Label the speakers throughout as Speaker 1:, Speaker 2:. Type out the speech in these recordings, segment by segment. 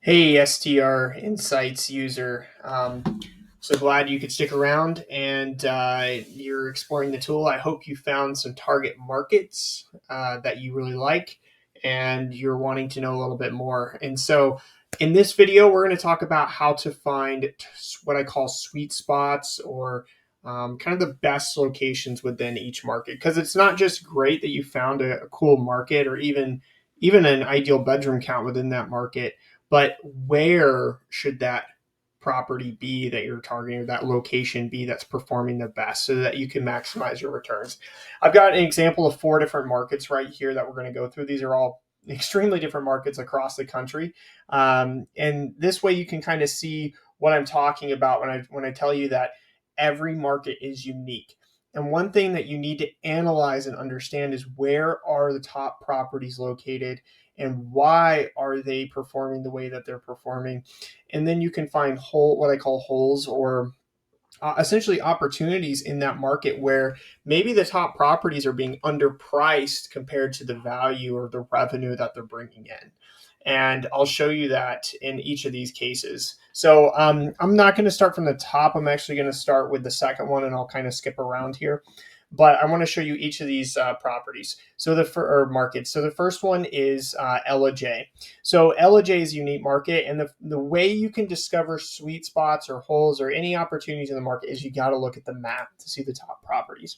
Speaker 1: Hey, STR Insights user. So glad you could stick around and you're exploring the tool. I hope you found some target markets that you really like and you're wanting to know a little bit more. And so, in this video, we're going to talk about how to find what I call sweet spots or kind of the best locations within each market. Because it's not just great that you found a cool market or even an ideal bedroom count within that market, but where should that property be that you're targeting, or that location be that's performing the best, so that you can maximize your returns? I've got an example of 4 different markets right here that we're going to go through. These are all extremely different markets across the country, and this way you can kind of see what I'm talking about when I tell you that every market is unique. And one thing that you need to analyze and understand is, where are the top properties located and why are they performing the way that they're performing? And then you can find what I call holes, or essentially opportunities in that market where maybe the top properties are being underpriced compared to the value or the revenue that they're bringing in. And I'll show you that in each of these cases. So I'm not going to start from the top. I'm actually going to start with the second one, and I'll kind of skip around here. But I want to show you each of these properties. So or markets. So the first one is LJ. So LJ is a unique market, and the way you can discover sweet spots or holes or any opportunities in the market is you got to look at the map to see the top properties.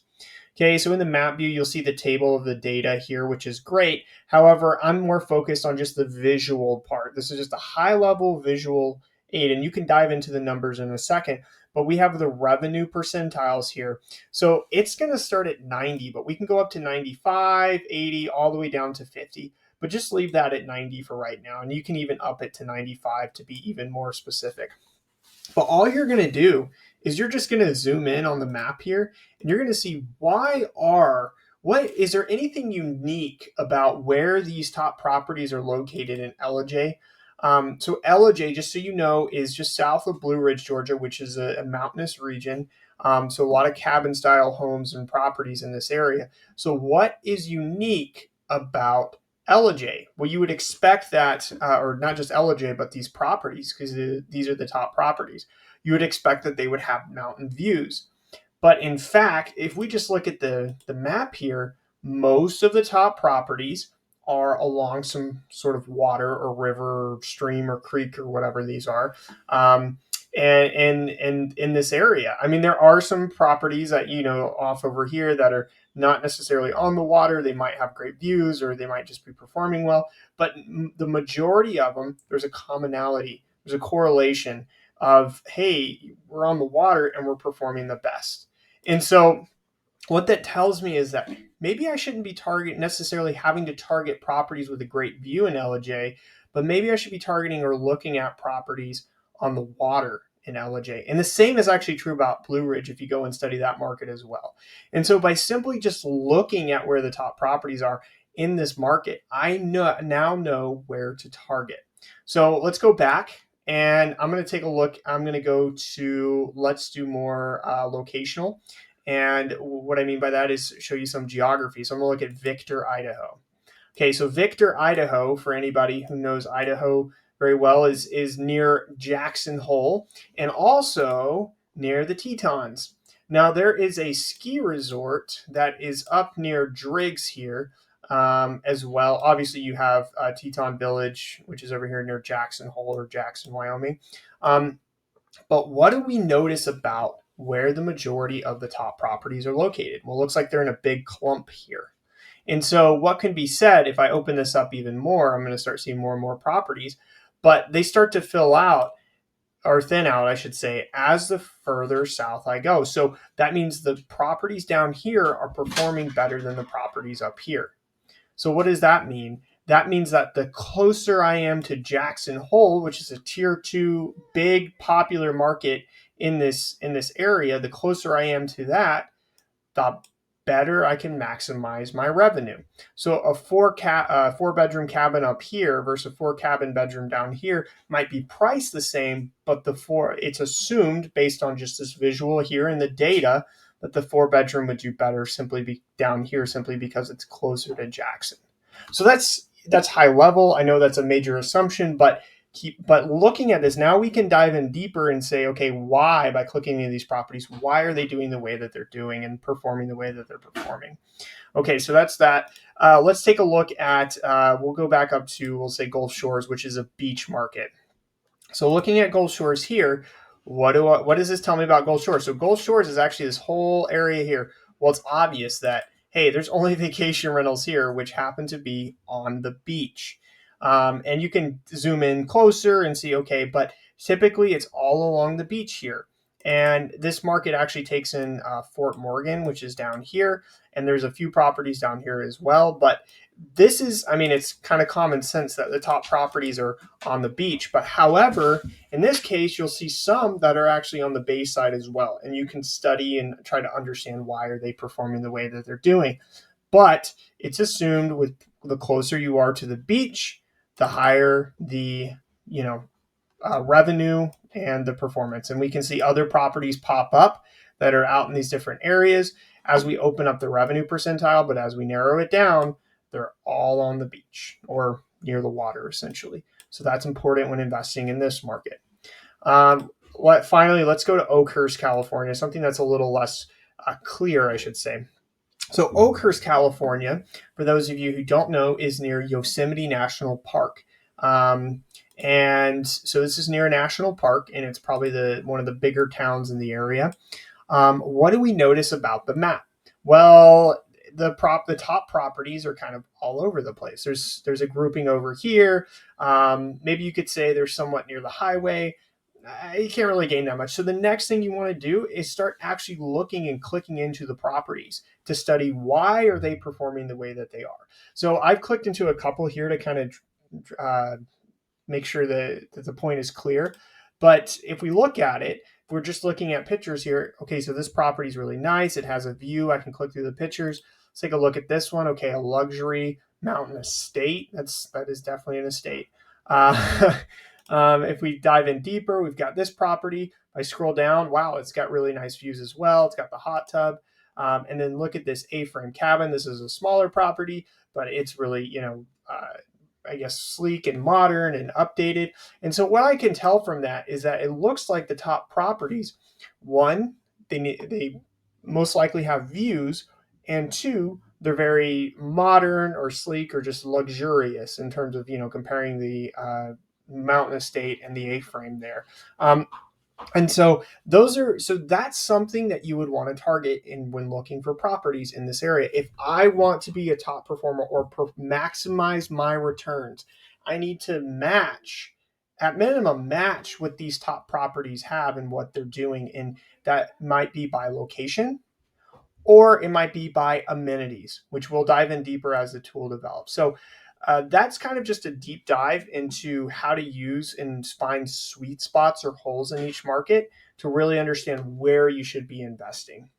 Speaker 1: Okay, so in the map view, you'll see the table of the data here, which is great. However, I'm more focused on just the visual part. This is just a high-level visual aid, and you can dive into the numbers in a second. But we have the revenue percentiles here. So it's going to start at 90, but we can go up to 95, 80, all the way down to 50. But just leave that at 90 for right now. And you can even up it to 95 to be even more specific. But all you're going to do is you're just going to zoom in on the map here, and you're going to see what is there anything unique about where these top properties are located in LJ? So LJ, just so you know, is just south of Blue Ridge, Georgia, which is a mountainous region. So a lot of cabin style homes and properties in this area. So what is unique about LJ? Well, you would expect that, or not just LJ, but these properties, because these are the top properties. You would expect that they would have mountain views. But in fact, if we just look at the map here, most of the top properties are along some sort of water or river or stream or creek or whatever these are. And in this area, I mean, there are some properties that, off over here that are not necessarily on the water. They might have great views, or they might just be performing well. But the majority of them, there's a commonality, there's a correlation of, hey, we're on the water and we're performing the best. And so what that tells me is that maybe I shouldn't be necessarily having to target properties with a great view in LJ, but maybe I should be targeting or looking at properties on the water in LJ. And the same is actually true about Blue Ridge if you go and study that market as well. And so by simply just looking at where the top properties are in this market, I now know where to target. So let's go back, and I'm going to take a look. I'm going to go to, let's do more locational. And what I mean by that is show you some geography. So I'm going to look at Victor, Idaho. Okay, so Victor, Idaho, for anybody who knows Idaho very well, is near Jackson Hole and also near the Tetons. Now, there is a ski resort that is up near Driggs here as well. Obviously, you have Teton Village, which is over here near Jackson Hole or Jackson, Wyoming. But what do we notice about where the majority of the top properties are located? Well, it looks like they're in a big clump here. And so what can be said, if I open this up even more, I'm going to start seeing more and more properties, but they start to fill out, or thin out, I should say, as the further south I go. So that means the properties down here are performing better than the properties up here. So what does that mean? That means that the closer I am to Jackson Hole, which is a tier 2 big popular market in this area, the closer I am to that, the better I can maximize my revenue. So a 4-bedroom cabin up here versus a 4-cabin bedroom down here might be priced the same, but it's assumed based on just this visual here in the data that the 4-bedroom would do better down here simply because it's closer to Jackson. So that's high level. I know that's a major assumption, but but looking at this now, we can dive in deeper and say, okay, why, by clicking into these properties, why are they doing the way that they're doing and performing the way that they're performing? Okay, so that's that. Let's take a look at, we'll go back up to, we'll say Gulf Shores, which is a beach market. So looking at Gulf Shores here, what does this tell me about Gulf Shores? So Gulf Shores is actually this whole area here. Well, it's obvious that, hey, there's only vacation rentals here, which happen to be on the beach. And you can zoom in closer and see, okay, but typically it's all along the beach here. And this market actually takes in Fort Morgan, which is down here. And there's a few properties down here as well. But this is, I mean, it's kind of common sense that the top properties are on the beach. But however, in this case, you'll see some that are actually on the bay side as well. And you can study and try to understand why are they performing the way that they're doing. But it's assumed with the closer you are to the beach, the higher the, revenue and the performance. And we can see other properties pop up that are out in these different areas as we open up the revenue percentile. But as we narrow it down, they're all on the beach or near the water, essentially. So that's important when investing in this market. Finally, let's go to Oakhurst, California, something that's a little less clear, I should say. So Oakhurst, California, for those of you who don't know, is near Yosemite National Park. And so this is near a national park, and it's probably one of the bigger towns in the area. What do we notice about the map? Well, the top properties are kind of all over the place. There's a grouping over here. Maybe you could say they're somewhat near the highway. You can't really gain that much. So the next thing you want to do is start actually looking and clicking into the properties to study why are they performing the way that they are. So I've clicked into a couple here to kind of make sure that the point is clear. But if we look at it, if we're just looking at pictures here, okay, so this property is really nice. It has a view. I can click through the pictures. Let's take a look at this one. Okay, a luxury mountain estate. That is definitely an estate. If we dive in deeper, we've got this property. If I scroll down, wow, it's got really nice views as well. It's got the hot tub. And then look at this A-frame cabin. This is a smaller property, but it's really, I guess, sleek and modern and updated. And so what I can tell from that is that it looks like the top properties, one, they most likely have views, and two, they're very modern or sleek or just luxurious in terms of, comparing the mountain estate and the A-frame there. And so that's something that you would want to target when looking for properties in this area. If I want to be a top performer or maximize my returns, I need to at minimum match what these top properties have and what they're doing. And that might be by location, or it might be by amenities, which we'll dive in deeper as the tool develops. So that's kind of just a deep dive into how to use and find sweet spots or holes in each market to really understand where you should be investing.